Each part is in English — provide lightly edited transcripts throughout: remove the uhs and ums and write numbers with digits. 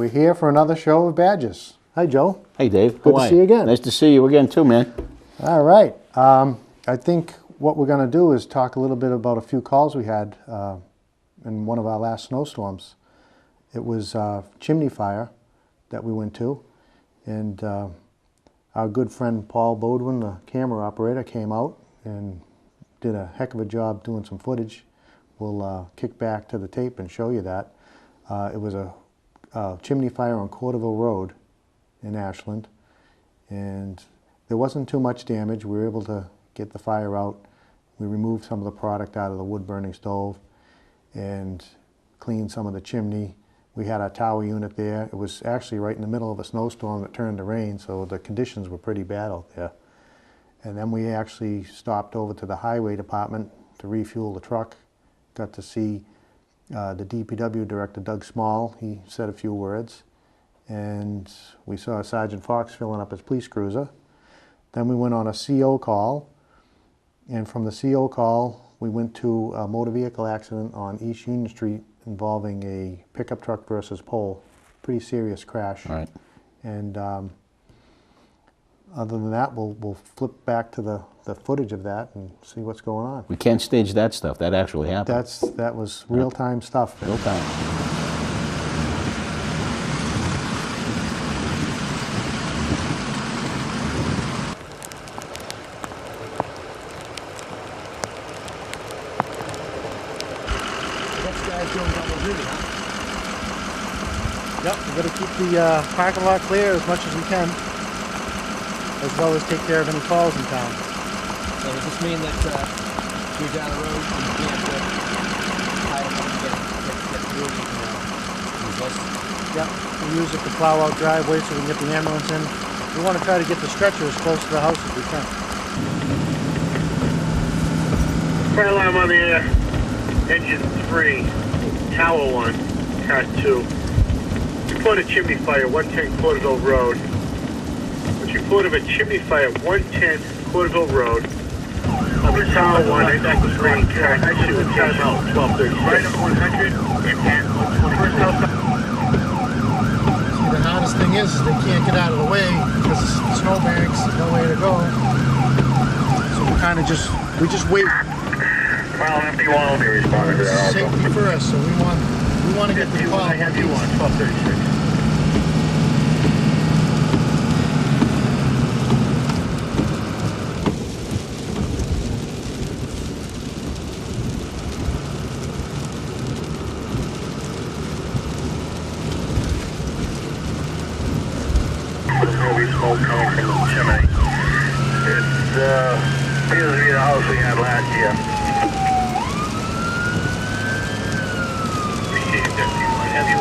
We're here for another show of badges. Hi, Joe. Hey, Dave. Good to see you again. Nice to see you again, too, man. All right. I think what we're going to do is talk a little bit about a few calls we had in one of our last snowstorms. It was chimney fire that we went to, and our good friend Paul Bodwin, the camera operator, came out and did a heck of a job doing some footage. We'll kick back to the tape and show you that. It was a chimney fire on Corderville Road in Ashland, and there wasn't too much damage. We were able to get the fire out. We removed some of the product out of the wood-burning stove and cleaned some of the chimney. We had our tower unit there. It was actually right in the middle of a snowstorm that turned to rain, so the conditions were pretty bad out there. And then we actually stopped over to the highway department to refuel the truck. Got to see the DPW director, Doug Small. He said a few words. And we saw Sergeant Fox filling up his police cruiser. Then we went on a CO call. And from the CO call, we went to a motor vehicle accident on East Union Street involving a pickup truck versus pole. Pretty serious crash. All right. And other than that, we'll flip back to the footage of that and see what's going on. We can't stage that stuff. That actually happened. That was real-time stuff. Real time. Yep, we've got to keep the parking lot clear as much as we can, as well as take care of any calls in town. So does this mean that you're down the road and you can't tie up and get through and use this? Yep, we use it to plow out driveways so we can get the ambulance in. We want to try to get the stretcher as close to the house as we can. Fire alarm on the engine 3, tower 1, car 2. Report a chimney fire, 110 Corderville Road. It's report of a chimney fire, 110 Corderville Road. On the tower 1, I back to 3, car 2, time out, 1236. Right up 100, impact on 21st. See, the hardest thing is they can't get out of the way because the snowbanks, no way to go. So we kind of just wait. Well, MP1 will be responding to that also. Safety first, so we want to get the call. I have you on 1236. There's going to be smoke coming from the chimney. It's appears to be the house we had last year. Have you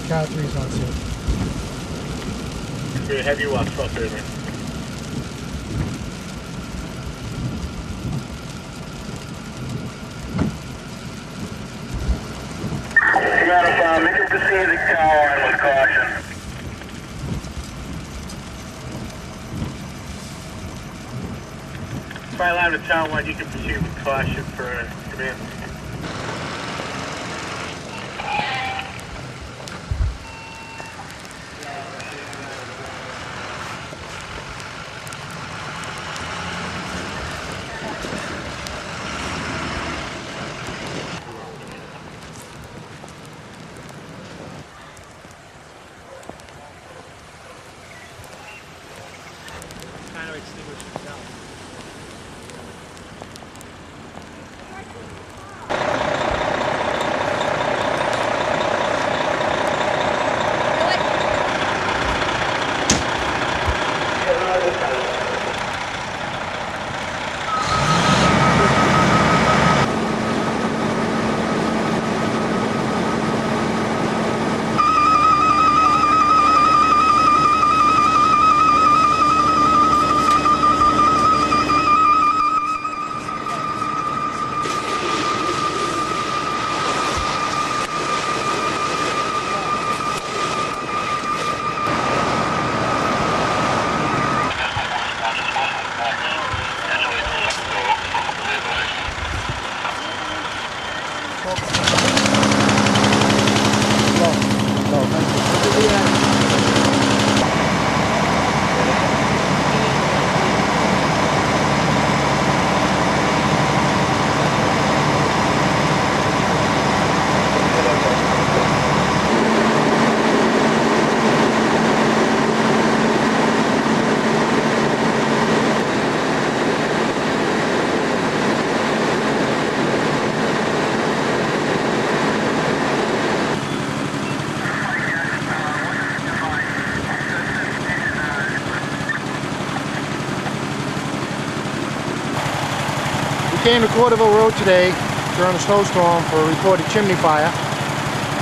Car 3's on scene. have you 1230. You got to make it proceed to tower line with caution. Fire line to tower line, you can proceed with caution for command. Kind of extinguish yourself. came to Corderville Road today during a snowstorm for a reported chimney fire.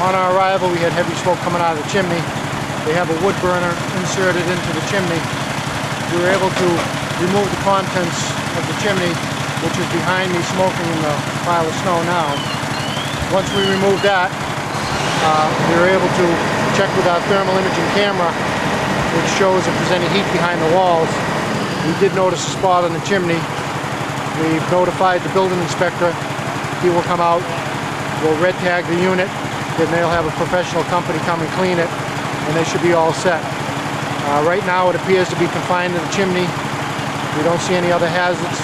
On our arrival, we had heavy smoke coming out of the chimney. They have a wood burner inserted into the chimney. We were able to remove the contents of the chimney, which is behind me smoking in the pile of snow now. Once we removed that, we were able to check with our thermal imaging camera, which shows if there's any heat behind the walls. We did notice a spot on the chimney. We've notified the building inspector. He will come out, we'll red tag the unit, then they'll have a professional company come and clean it, and they should be all set. Right now it appears to be confined to the chimney. We don't see any other hazards.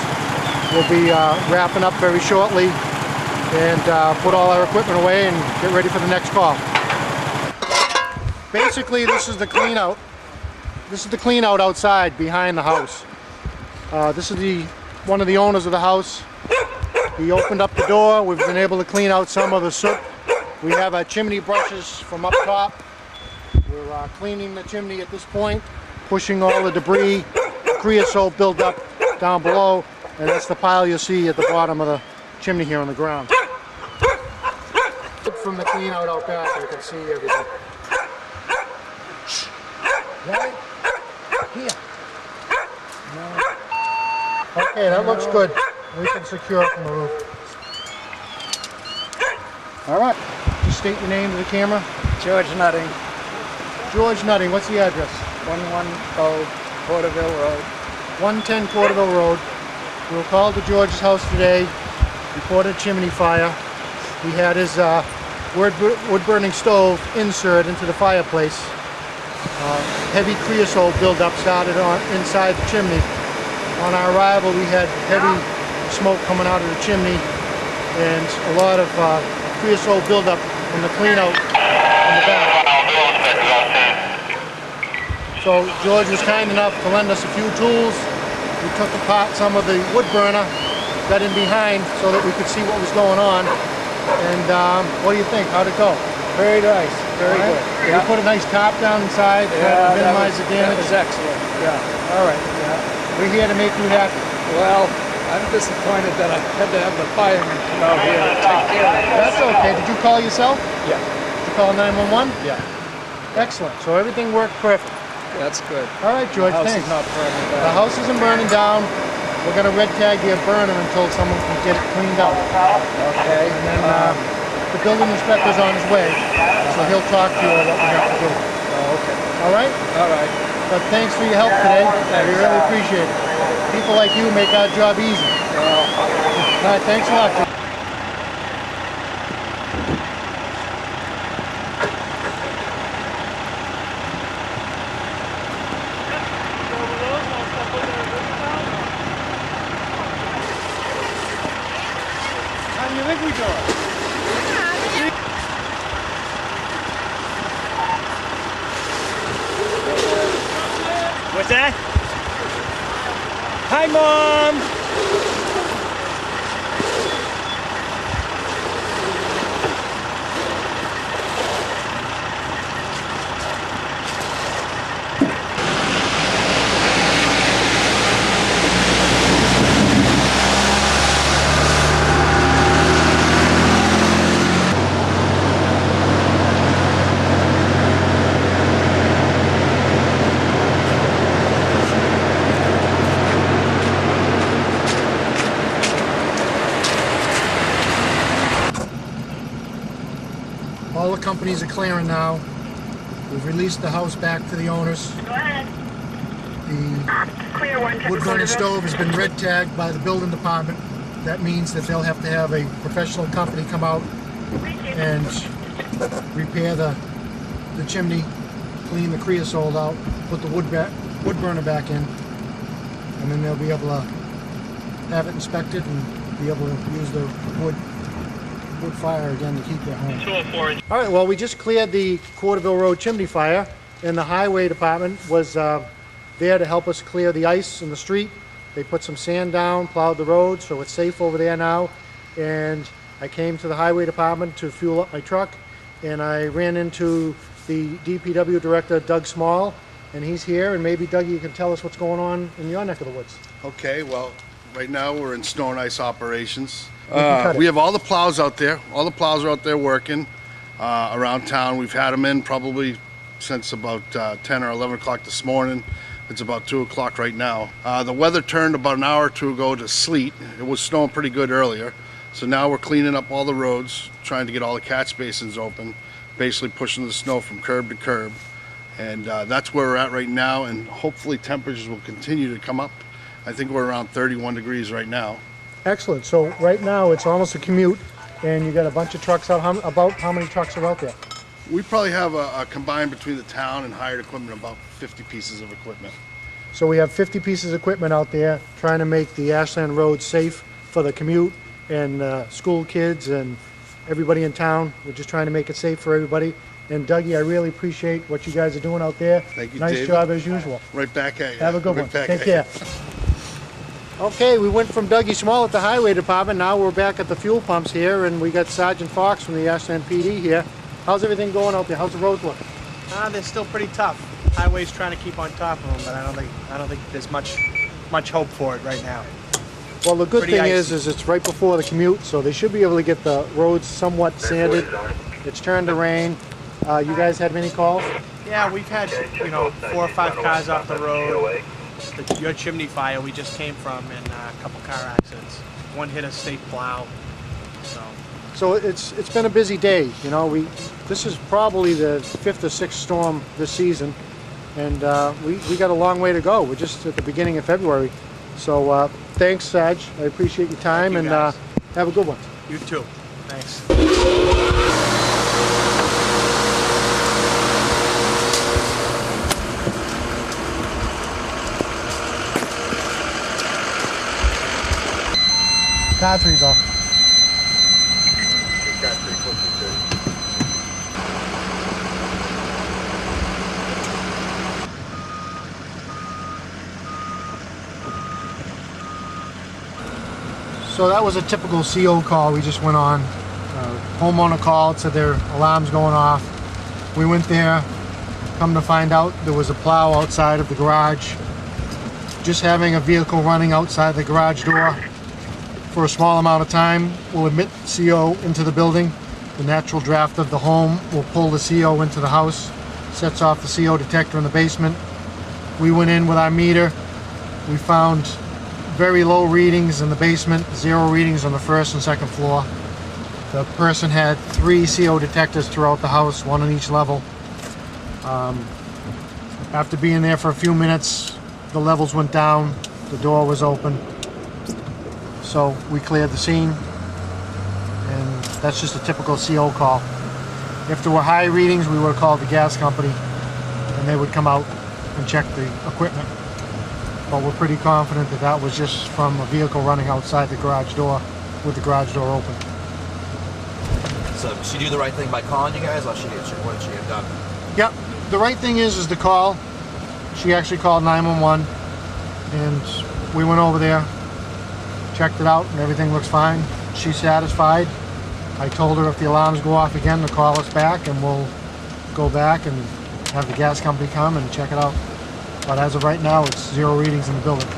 We'll be wrapping up very shortly and put all our equipment away and get ready for the next call. Basically, this is the clean out. This is the clean out outside behind the house. This is one of the owners of the house. He opened up the door. We've been able to clean out some of the soot. We have our chimney brushes from up top. We're cleaning the chimney at this point, pushing all the debris, creosote buildup down below, and that's the pile you'll see at the bottom of the chimney here on the ground. From the clean out back, you can see everything. Right here. Okay, that looks good. We can secure it from the roof. All right. Just state your name to the camera. George Nutting, George Nutting. What's the address? 110 Porterville Road. 110 Corderville Road. We were called to George's house today, reported a chimney fire. He had his wood-burning stove insert into the fireplace. Heavy creosote buildup started inside the chimney. On our arrival, we had heavy smoke coming out of the chimney and a lot of creosote buildup from the clean out in the back. So George was kind enough to lend us a few tools. We took apart some of the wood burner, got in behind so that we could see what was going on. And what do you think? How'd it go? Very nice, very good. We put a nice top down inside to minimize the damage. That was excellent, yeah. All right. We're here to make you happy. Well, I'm disappointed that I had to have the firemen come out here and take care of it. That's okay. Did you call yourself? Yeah. Did you call 911? Yeah. Excellent. So everything worked perfect. That's good. All right, George, The house thanks. is not burning down. The house isn't burning down. We're going to red tag your burner until someone can get it cleaned out. Okay. And then the building inspector's on his way, so he'll talk to you about what we have to do. Okay. All right? All right. But thanks for your help today. We really appreciate it. People like you make our job easy. All right, thanks a lot. How do you think we doing? What's that? Hi, Mom! All the companies are clearing now. We've released the house back to the owners. Go ahead. The Clear one. wood burner stove has been red tagged by the building department. That means that they'll have to have a professional company come out and repair the chimney, clean the creosote out, put the wood burner back in, and then they'll be able to have it inspected and be able to use the wood fire again to heat their home. 204. All right, well, we just cleared the Corderville Road chimney fire, and the highway department was there to help us clear the ice in the street. They put some sand down, plowed the road, so it's safe over there now. And I came to the highway department to fuel up my truck, and I ran into the DPW director, Doug Small, and he's here. And maybe, Doug, you can tell us what's going on in your neck of the woods. Okay, well, Right now, we're in snow and ice operations. cut it. We have all the plows out there. All the plows are out there working around town. We've had them in probably since about 10 or 11 o'clock this morning. It's about 2 o'clock right now. The weather turned about an hour or two ago to sleet. It was snowing pretty good earlier. So now we're cleaning up all the roads, trying to get all the catch basins open, basically pushing the snow from curb to curb. And that's where we're at right now, and hopefully temperatures will continue to come up. I think we're around 31 degrees right now. Excellent. So right now it's almost a commute, and you got a bunch of trucks out. About how many trucks are out there? We probably have a combined between the town and hired equipment about 50 pieces of equipment. So we have 50 pieces of equipment out there trying to make the Ashland Road safe for the commute and school kids and everybody in town. We're just trying to make it safe for everybody. And Dougie, I really appreciate what you guys are doing out there. Thank you, Nice David. job as usual. Right back at you. Have a good Right one. back Take at care. you. Okay, we went from Dougie Small at the Highway Department. Now we're back at the fuel pumps here, and we got Sergeant Fox from the Ashland PD here. How's everything going out there? How's the roads looking? They're still pretty tough. Highway's trying to keep on top of them, but I don't think there's much hope for it right now. Well, the good Pretty thing icy. is it's right before the commute, so they should be able to get the roads somewhat sanded. It's turned to rain. You guys had many calls? Yeah, we've had 4 or 5 cars off the road. Your chimney fire we just came from, and a couple car accidents. One hit a state plow. So it's been a busy day. This is probably the 5th or 6th storm this season, and we got a long way to go. We're just at the beginning of February. So thanks, Sarge. I appreciate your time. Thank you, and guys. have a good one. You too. Thanks. Car 3's off. So that was a typical CO call we just went on. Homeowner called, said their alarm's going off. We went there, come to find out there was a plow outside of the garage. Just having a vehicle running outside the garage door for a small amount of time will admit CO into the building. The natural draft of the home will pull the CO into the house, sets off the CO detector in the basement. We went in with our meter. We found very low readings in the basement, 0 readings on the 1st and 2nd floor. The person had 3 CO detectors throughout the house, 1 on each level. After being there for a few minutes, the levels went down, the door was open. So we cleared the scene, and that's just a typical CO call. If there were high readings, we would have called the gas company, and they would come out and check the equipment. But we're pretty confident that that was just from a vehicle running outside the garage door with the garage door open. So did she do the right thing by calling you guys, or what did she have done? Yep, the right thing is to call. She actually called 911, and we went over there, checked it out, and everything looks fine. She's satisfied. I told her if the alarms go off again to call us back, and we'll go back and have the gas company come and check it out. But as of right now, it's 0 readings in the building.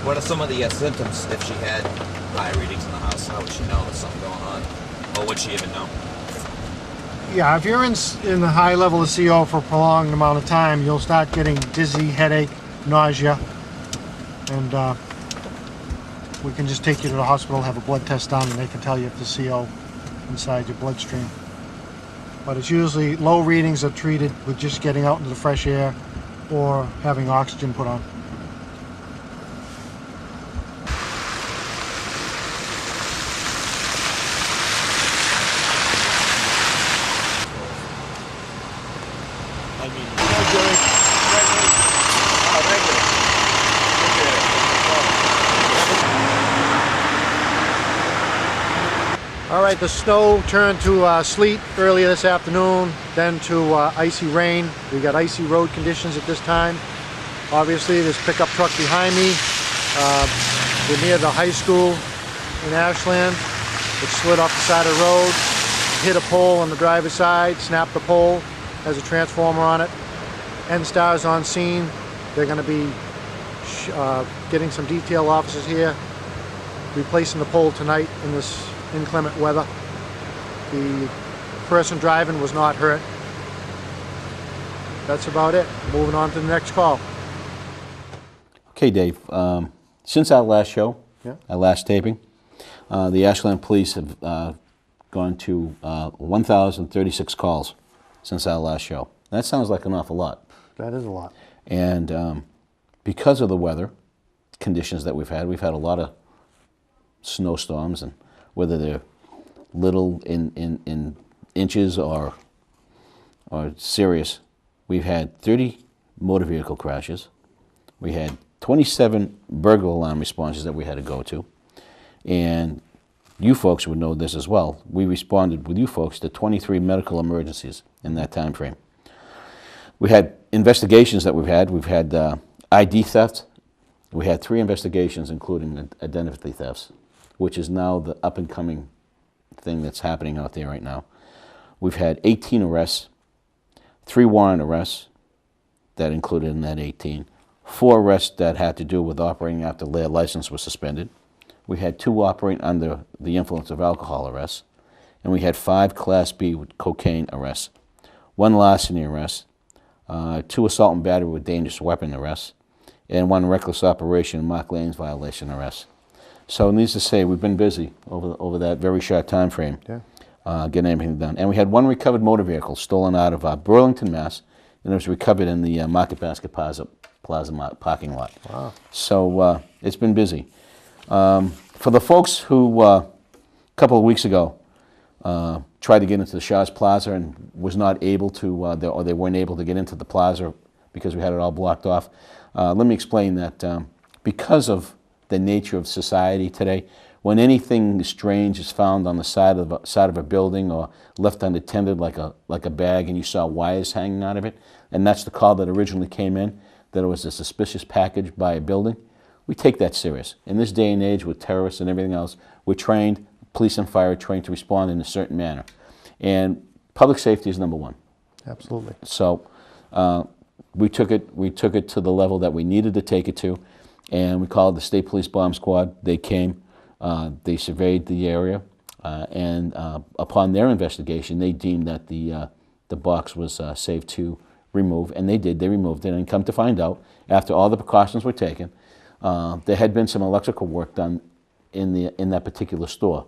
What are some of the symptoms if she had high readings in the house? How would she know there's something going on? Or would she even know? Yeah, if you're in the high level of CO for a prolonged amount of time, you'll start getting dizzy, headache, nausea, and we can just take you to the hospital, have a blood test done, and they can tell you if the CO inside your bloodstream. But it's usually low readings are treated with just getting out into the fresh air or having oxygen put on. All right, the snow turned to sleet earlier this afternoon, then to icy rain. We got icy road conditions at this time. Obviously, this pickup truck behind me, we're near the high school in Ashland. It slid off the side of the road, hit a pole on the driver's side, snapped the pole, has a transformer on it. NSTAR's on scene. They're going to be getting some detail officers here, replacing the pole tonight in this inclement weather. The person driving was not hurt. That's about it. Moving on to the next call. Okay, Dave. Since our last show, Yeah. our last taping, the Ashland Police have gone to 1,036 calls since our last show. That sounds like an awful lot. That is a lot. And because of the weather conditions that we've had a lot of snowstorms, and whether they're little in inches or serious, we've had 30 motor vehicle crashes. We had 27 burglar alarm responses that we had to go to. And you folks would know this as well. We responded with you folks to 23 medical emergencies in that time frame. We had investigations that we've had. We've had ID theft. We had 3 investigations, including identity thefts, which is now the up-and-coming thing that's happening out there right now. We've had 18 arrests, 3 warrant arrests that included in that 18, 4 arrests that had to do with operating after their license was suspended. We had 2 operating under the influence of alcohol arrests, and we had 5 Class B with cocaine arrests, 1 larceny arrest, 2 assault and battery with dangerous weapon arrests, and 1 reckless operation and Mark Lane's violation arrest. So needless to say, we've been busy over that very short time frame, getting everything done. And we had 1 recovered motor vehicle stolen out of Burlington, Mass, and it was recovered in the Market Basket Plaza parking lot. Wow. So it's been busy. For the folks who a couple of weeks ago tried to get into the Shaw's Plaza and was not able to, or they weren't able to get into the plaza because we had it all blocked off, let me explain that because of the nature of society today, when anything strange is found on the side of a building or left unattended, like a bag, and you saw wires hanging out of it, and that's the call that originally came in, that it was a suspicious package by a building, we take that serious. In this day and age with terrorists and everything else, we're trained, police and fire are trained to respond in a certain manner. And public safety is number 1. Absolutely. So we took it to the level that we needed to take it to, and we called the State Police Bomb Squad. They came, they surveyed the area, and upon their investigation, they deemed that the box was safe to remove, and they did. They removed it, and come to find out, after all the precautions were taken, there had been some electrical work done in that particular store.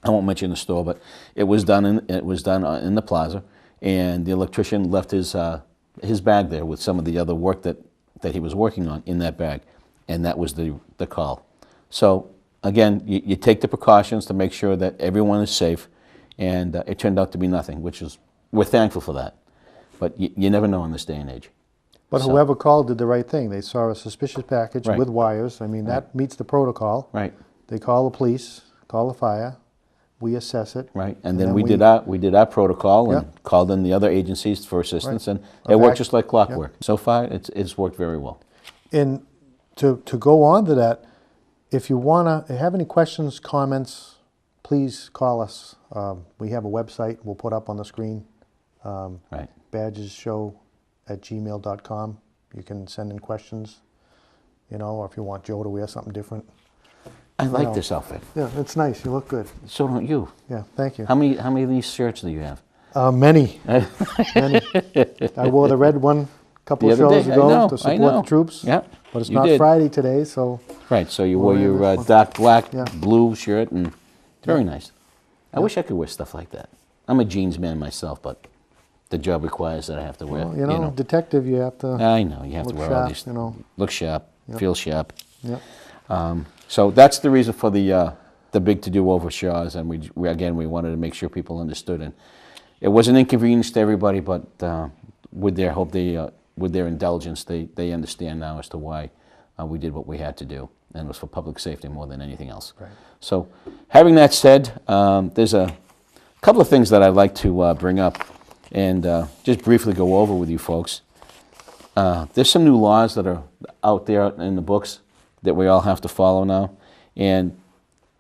I won't mention the store, but it was done in the plaza, and the electrician left his bag there with some of the other work that he was working on in that bag, and that was the call. So again, you take the precautions to make sure that everyone is safe, and it turned out to be nothing, which is, we're thankful for that. But you never know in this day and age. But So- whoever called did the right thing. They saw a suspicious package Right. with wires. I mean, that meets the protocol. Right. They call the police, call the fire, we assess it. Right, and then we did our protocol and Yep. called in the other agencies for assistance, Right. and it worked Okay. just like clockwork. So far, it's worked very well. And to go on to that, if you want to have any questions, comments, please call us. We have a website we'll put up on the screen, Right. badgesshow@gmail.com. You can send in questions, or if you want Joe to wear something different. I like know. this outfit. Yeah, it's nice. You look good. So don't you? Yeah, thank you. How many of these shirts do you have? Many. Many. I wore the red one a couple of The other shows day, I ago know, to I support know. the troops. Yeah, But it's you not did. Friday today, so Right, so you We'll wore wear your this one. dark black, Yeah. blue shirt, and very nice. I wish I could wear stuff like that. I'm a jeans man myself, but the job requires that I have to wear. well, detective, you have to I know, you have to look wear all sharp, these, look sharp, feel sharp. Yep. So that's the reason for the big to-do over Shaw's, and we wanted to make sure people understood. And it was an inconvenience to everybody, but with their indulgence, they understand now as to why we did what we had to do, and it was for public safety more than anything else. Right. So having that said, there's a couple of things that I'd like to bring up and just briefly go over with you folks. There's some new laws that are out there in the books that we all have to follow now, and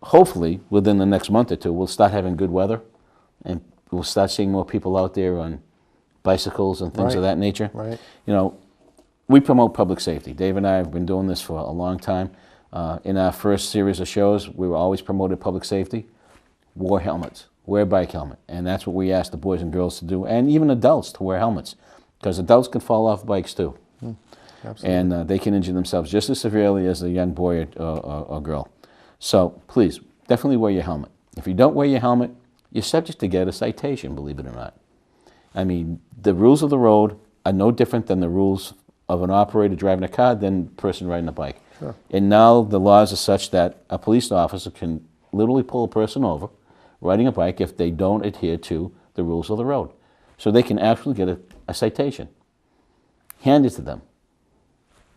hopefully within the next month or two we'll start having good weather, and we'll start seeing more people out there on bicycles and things of Right. that nature. Right. we promote public safety. Dave and I have been doing this for a long time. In our first series of shows, we were always promoted public safety, wore helmets, wear a bike helmet. And that's what we ask the boys and girls to do, and even adults to wear helmets, because adults can fall off bikes too. Absolutely. And they can injure themselves just as severely as a young boy or girl. So please, definitely wear your helmet. If you don't wear your helmet, you're subject to get a citation, believe it or not. I mean, the rules of the road are no different than the rules of an operator driving a car than a person riding a bike. Sure. And now the laws are such that a police officer can literally pull a person over riding a bike if they don't adhere to the rules of the road. So they can actually get a citation handed to them.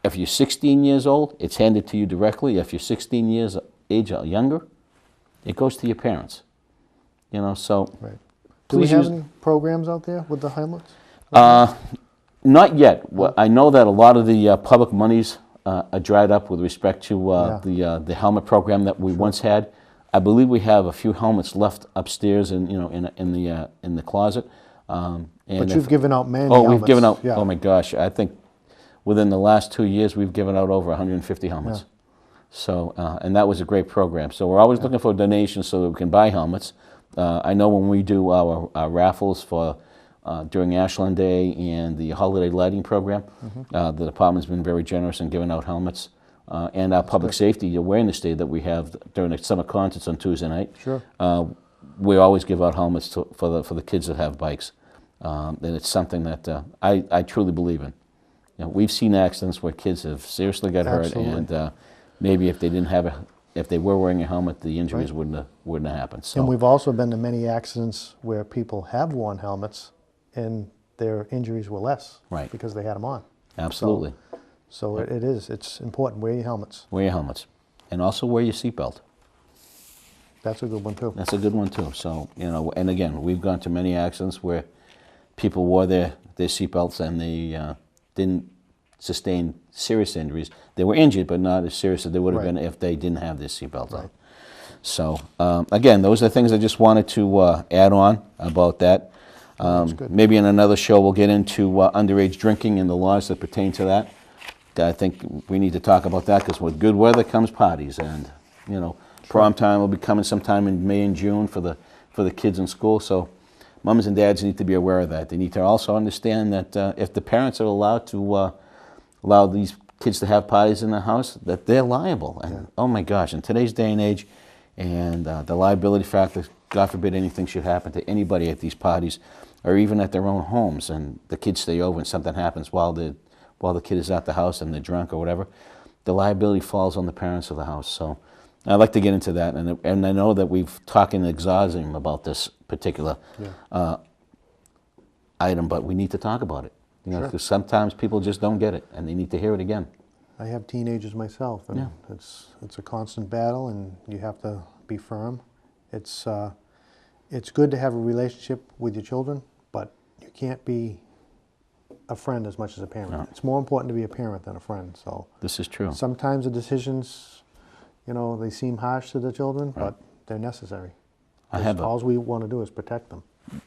If you're 16 years old, it's handed to you directly. If you're 16 years age or younger, it goes to your parents. You know, so Right. Do we please have use. any programs out there with the helmets? Not yet. Well, I know that a lot of the public monies are dried up with respect to the helmet program that we once had. I believe we have a few helmets left upstairs in in the closet. But you've given out many Oh, helmets. we've given out. Yeah. Oh my gosh, I think within the last 2 years we've given out over 150 helmets. Yeah. So and that was a great program. So we're always looking for donations so that we can buy helmets. I know when we do our raffles for during Ashland Day and the holiday lighting program, the department's been very generous in giving out helmets. And our public safety awareness day that we have during the summer concerts on Tuesday night. Sure. We always give out helmets for the kids that have bikes. And it's something that I truly believe in. You know, we've seen accidents where kids have seriously got hurt, Absolutely. and maybe if they didn't have if they were wearing a helmet, the injuries wouldn't have happened. So And we've also been to many accidents where people have worn helmets and their injuries were less. Right. Because they had them on. absolutely, So it's important. Wear your helmets. wear your helmets, and also wear your seatbelt. That's a good one too. That's a good one too. So you know, and again, we've gone to many accidents where people wore their seatbelts and they didn't sustain serious injuries. They were injured, but not as serious as they would have Right. been if they didn't have their seatbelt on. So again, those are things I just wanted to add on about that. good. Maybe in another show we'll get into underage drinking and the laws that pertain to that. I think we need to talk about that because with good weather comes parties, and you know, prom time will be coming sometime in May and June for the kids in school. So moms and dads need to be aware of that. They need to also understand that if the parents are allowed to allow these kids to have parties in the house, that they're liable. And oh my gosh, in today's day and age, and the liability factor, God forbid anything should happen to anybody at these parties, or even at their own homes, and the kids stay over and something happens while the kid is at the house and they're drunk or whatever, the liability falls on the parents of the house. So I'd like to get into that, and I know that we've talked in exhausting about this particular item, but we need to talk about it. You know, Sure. because sometimes people just don't get it, and they need to hear it again. I have teenagers myself, and Yeah. it's a constant battle, and you have to be firm. It's good to have a relationship with your children, but you can't be a friend as much as a parent. No. It's more important to be a parent than a friend. So This is true. sometimes the decisions, you know, they seem harsh to the children, but they're necessary. I have All we want to do is protect them.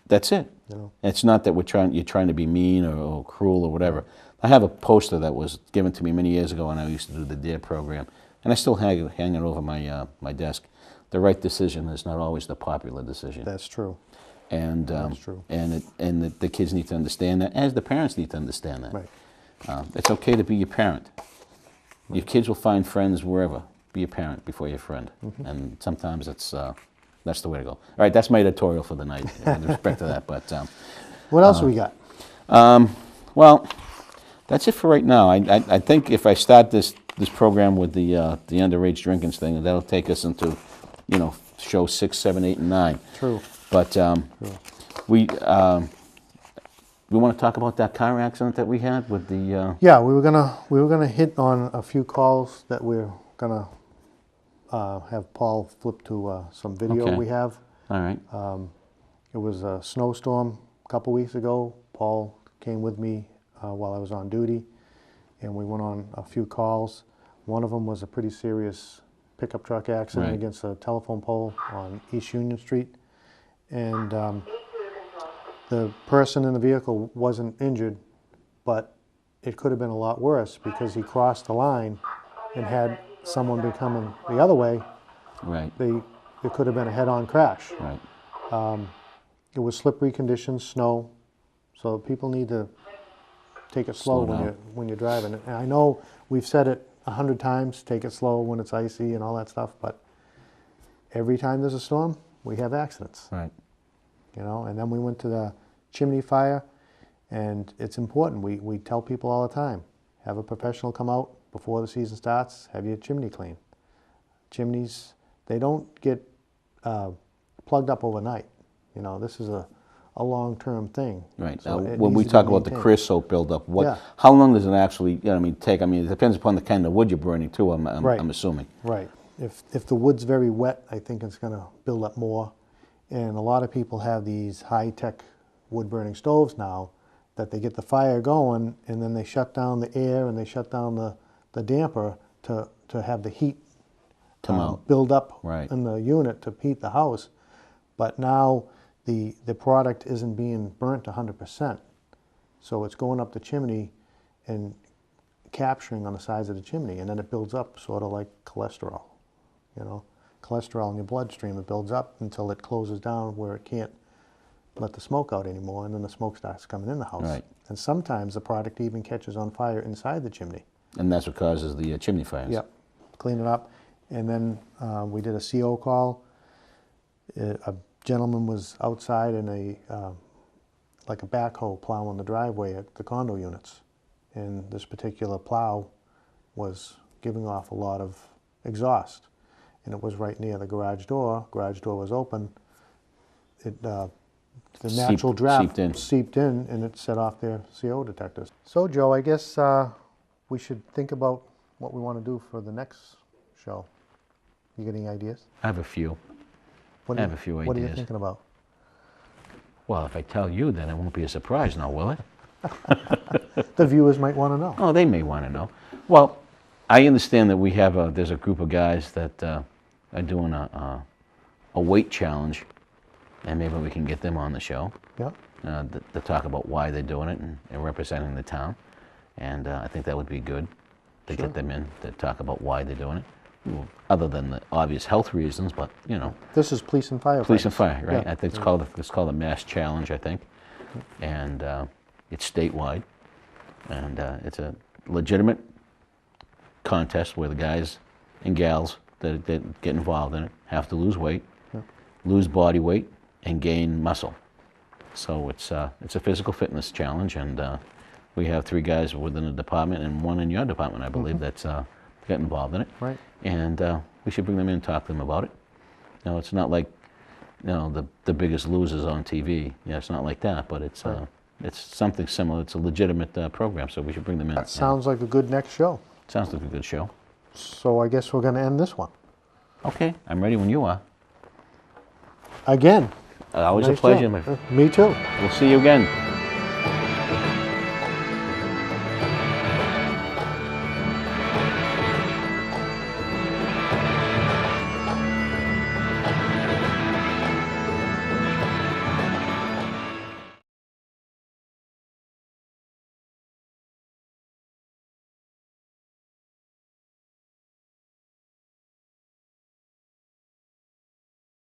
That's it. You know. It's not that you're trying to be mean or cruel or whatever. I have a poster that was given to me many years ago when I used to do the DARE program, and I still hang it over my desk. The right decision is not always the popular decision. That's true. And That's true. And the kids need to understand that, as the parents need to understand that. Right. It's okay to be your parent. Your kids will find friends wherever. Be a parent before your friend, and sometimes that's the way to go. All right, that's my editorial for the night with respect to that. But What else we got? well, that's it for right now. I think if I start this program with the underage drinking thing, that'll take us into, you know, show 6, 7, 8, and 9. True. But we want to talk about that car accident that we had with the. Yeah, we were gonna hit on a few calls that we're gonna have Paul flip to some video Okay. we have. All right. It was a snowstorm a couple weeks ago. Paul came with me while I was on duty, and we went on a few calls. One of them was a pretty serious pickup truck accident Right. against a telephone pole on East Union Street, and the person in the vehicle wasn't injured, but it could have been a lot worse because he crossed the line and had someone be coming the other way, Right. it could have been a head-on crash. Right. It was slippery conditions, snow, so people need to take it slow, Slow down. when you're driving. And I know we've said it 100 times, take it slow when it's icy and all that stuff, but every time there's a storm, we have accidents. Right. You know, and then we went to the chimney fire, and it's important. We tell people all the time, have a professional come out before the season starts, have your chimney clean. Chimneys, they don't get plugged up overnight. You know, this is a long-term thing. Right. So Now, it when we needs to be talk about the maintained. creosote buildup, Yeah. how long does it actually, take? I mean, it depends upon the kind of wood you're burning too, Right. I'm assuming. Right. If the wood's very wet, I think it's going to build up more. And a lot of people have these high-tech wood-burning stoves now that they get the fire going, and then they shut down the air and they shut down the damper to have the heat Come out. build up Right. in the unit to heat the house. But now the product isn't being burnt 100%. So it's going up the chimney and capturing on the sides of the chimney, and then it builds up sort of like cholesterol. You know, cholesterol in your bloodstream, it builds up until it closes down where it can't let the smoke out anymore, and then the smoke starts coming in the house. Right. And sometimes the product even catches on fire inside the chimney. And that's what causes the chimney fires. Yep, clean it up. And then we did a CO call. A gentleman was outside in like a backhoe plowing the driveway at the condo units. And this particular plow was giving off a lot of exhaust. And it was right near the garage door. Garage door was open. The natural draft seeped in and it set off their CO detectors. So Joe, I guess we should think about what we want to do for the next show. You got any ideas? I have a few. What I have a few What are you ideas. thinking about? Well, if I tell you, then it won't be a surprise now, will it? The viewers might want to know. Oh, they may want to know. Well, I understand that we have there's a group of guys that are doing a weight challenge, and maybe we can get them on the show Yeah. to talk about why they're doing it and representing the town. And I think that would be good to Sure. get them in to talk about why they're doing it, other than the obvious health reasons. But This is police and fire. police and fire, right? Yeah. I think it's called a mass challenge, I think, and it's statewide, and it's a legitimate contest where the guys and gals that get involved in it have to lose weight, lose body weight, and gain muscle. So it's a physical fitness challenge, and we have 3 guys within the department and 1 in your department, I believe, that's getting involved in it. Right. And we should bring them in and talk to them about it. It's not like the Biggest Losers on TV. It's not like that, but it's something similar. It's a legitimate program, so we should bring them in. That sounds like a good next show. Sounds like a good show. So I guess we're going to end this one. Okay, I'm ready when you are. Again. Always a Nice pleasure. job. Me too. We'll see you again.